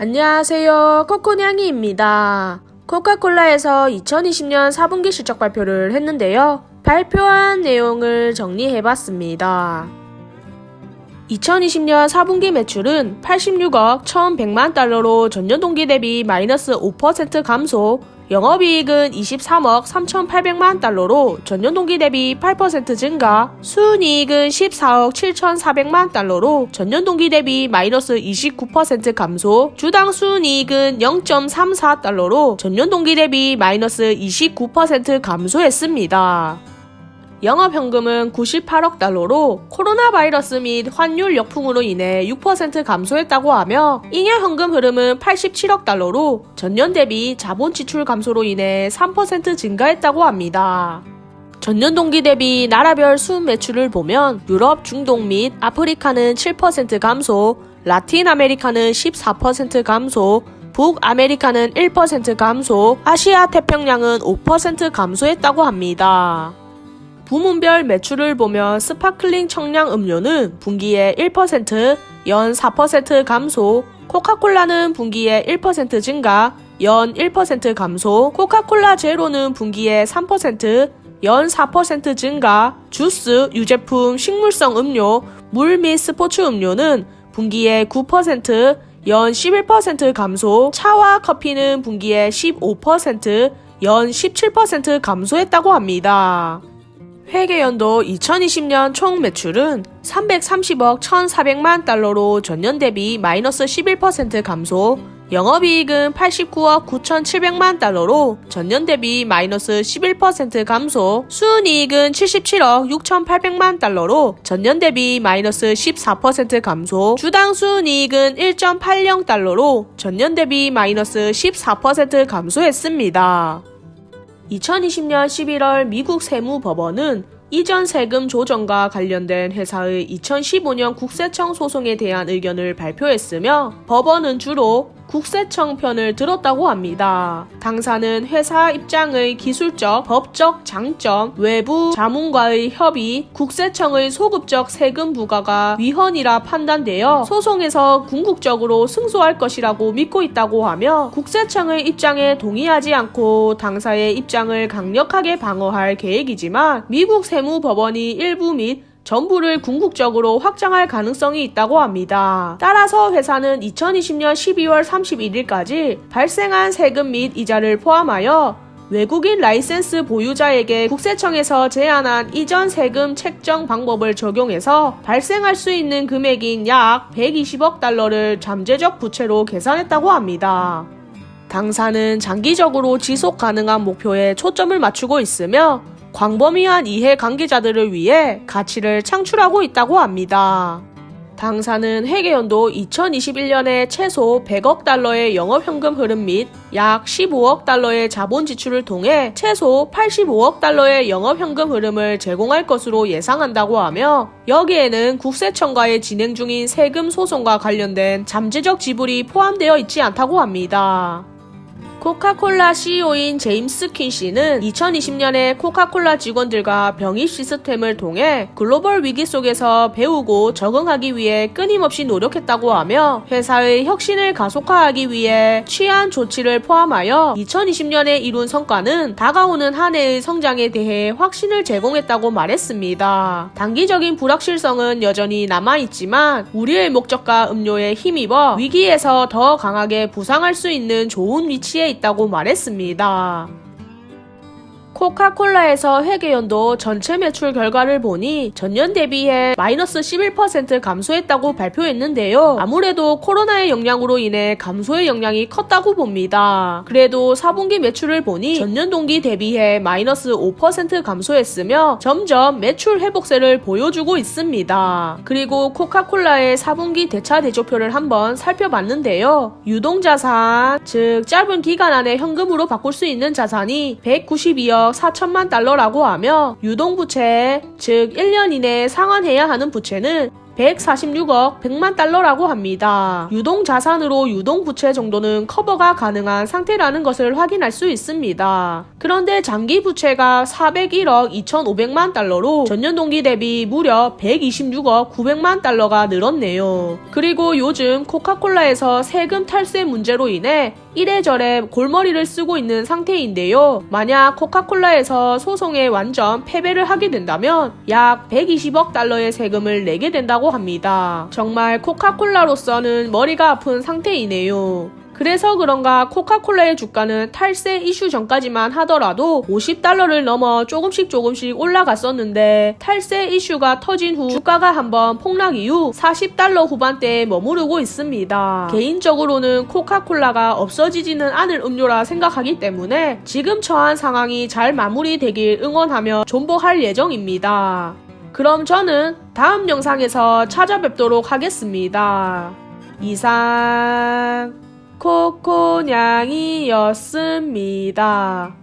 안녕하세요. 코코냥이입니다. 코카콜라에서 2020년 4분기 실적 발표를 했는데요. 발표한 내용을 정리해봤습니다. 2020년 4분기 매출은 86억 1,100만 달러로 전년 동기 대비 마이너스 5% 감소, 영업이익은 23억 3,800만 달러로 전년 동기 대비 8% 증가, 순이익은 14억 7,400만 달러로 전년 동기 대비 마이너스 29% 감소, 주당 순이익은 0.34달러로 전년 동기 대비 마이너스 29% 감소했습니다. 영업현금은 98억 달러로 코로나 바이러스 및 환율 역풍으로 인해 6% 감소했다고 하며 잉여현금 흐름은 87억 달러로 전년 대비 자본 지출 감소로 인해 3% 증가했다고 합니다. 전년 동기 대비 나라별 순 매출을 보면 유럽, 중동 및 아프리카는 7% 감소, 라틴 아메리카는 14% 감소, 북아메리카는 1% 감소, 아시아 태평양은 5% 감소했다고 합니다. 부문별 매출을 보면 스파클링 청량 음료는 분기에 1%, 연 4% 감소, 코카콜라는 분기에 1% 증가, 연 1% 감소, 코카콜라 제로는 분기에 3%, 연 4% 증가, 주스, 유제품, 식물성 음료, 물 및 스포츠 음료는 분기에 9%, 연 11% 감소, 차와 커피는 분기에 15%, 연 17% 감소했다고 합니다. 회계연도 2020년 총 매출은 330억 1,400만 달러로 전년 대비 마이너스 11% 감소, 영업이익은 89억 9,700만 달러로 전년 대비 마이너스 11% 감소, 순이익은 77억 6,800만 달러로 전년 대비 마이너스 14% 감소, 주당 순이익은 1.80달러로 전년 대비 마이너스 14% 감소했습니다. 2020년 11월 미국 세무법원은 이전 세금 조정과 관련된 회사의 2015년 국세청 소송에 대한 의견을 발표했으며 법원은 주로 국세청 편을 들었다고 합니다. 당사는 회사 입장의 기술적, 법적 장점, 외부 자문과의 협의, 국세청의 소급적 세금 부과가 위헌이라 판단되어 소송에서 궁극적으로 승소할 것이라고 믿고 있다고 하며 국세청의 입장에 동의하지 않고 당사의 입장을 강력하게 방어할 계획이지만 미국 세무법원이 일부 및 전부를 궁극적으로 확장할 가능성이 있다고 합니다. 따라서 회사는 2020년 12월 31일까지 발생한 세금 및 이자를 포함하여 외국인 라이센스 보유자에게 국세청에서 제안한 이전 세금 책정 방법을 적용해서 발생할 수 있는 금액인 약 120억 달러를 잠재적 부채로 계산했다고 합니다. 당사는 장기적으로 지속 가능한 목표에 초점을 맞추고 있으며 광범위한 이해 관계자들을 위해 가치를 창출하고 있다고 합니다. 당사는 회계연도 2021년에 최소 100억 달러의 영업현금 흐름 및 약 15억 달러의 자본 지출을 통해 최소 85억 달러의 영업현금 흐름을 제공할 것으로 예상한다고 하며 여기에는 국세청과의 진행 중인 세금 소송과 관련된 잠재적 지불이 포함되어 있지 않다고 합니다. 코카콜라 CEO인 제임스 퀸시는 2020년에 코카콜라 직원들과 병입 시스템을 통해 글로벌 위기 속에서 배우고 적응하기 위해 끊임없이 노력했다고 하며 회사의 혁신을 가속화하기 위해 취한 조치를 포함하여 2020년에 이룬 성과는 다가오는 한 해의 성장에 대해 확신을 제공했다고 말했습니다. 단기적인 불확실성은 여전히 남아있지만 우리의 목적과 음료에 힘입어 위기에서 더 강하게 부상할 수 있는 좋은 위치에 있다고 말했습니다. 코카콜라에서 회계연도 전체 매출 결과를 보니 전년 대비해 마이너스 11% 감소했다고 발표했는데요. 아무래도 코로나의 영향으로 인해 감소의 영향이 컸다고 봅니다. 그래도 4분기 매출을 보니 전년 동기 대비해 마이너스 5% 감소했으며 점점 매출 회복세를 보여주고 있습니다. 그리고 코카콜라의 4분기 대차 대조표를 한번 살펴봤는데요. 유동자산, 즉 짧은 기간 안에 현금으로 바꿀 수 있는 자산이 192억 4천만 달러라고 하며 유동부채, 즉 1년 이내에 상환해야 하는 부채는 146억 100만 달러라고 합니다. 유동자산으로 유동부채 정도는 커버가 가능한 상태라는 것을 확인할 수 있습니다. 그런데 장기부채가 401억 2,500만 달러로 전년 동기 대비 무려 126억 900만 달러가 늘었네요. 그리고 요즘 코카콜라에서 세금 탈세 문제로 인해 이래저래 골머리를 쓰고 있는 상태인데요. 만약 코카콜라에서 소송에 완전 패배를 하게 된다면 약 120억 달러의 세금을 내게 된다고 합니다. 정말 코카콜라로서는 머리가 아픈 상태이네요. 그래서 그런가 코카콜라의 주가는 탈세 이슈 전까지만 하더라도 50달러를 넘어 조금씩 올라갔었는데 탈세 이슈가 터진 후 주가가 한번 폭락 이후 40달러 후반대에 머무르고 있습니다. 개인적으로는 코카콜라가 없어지지는 않을 음료라 생각하기 때문에 지금 처한 상황이 잘 마무리되길 응원하며 존버할 예정입니다. 그럼 저는 다음 영상에서 찾아뵙도록 하겠습니다. 이상 코코냥이었습니다.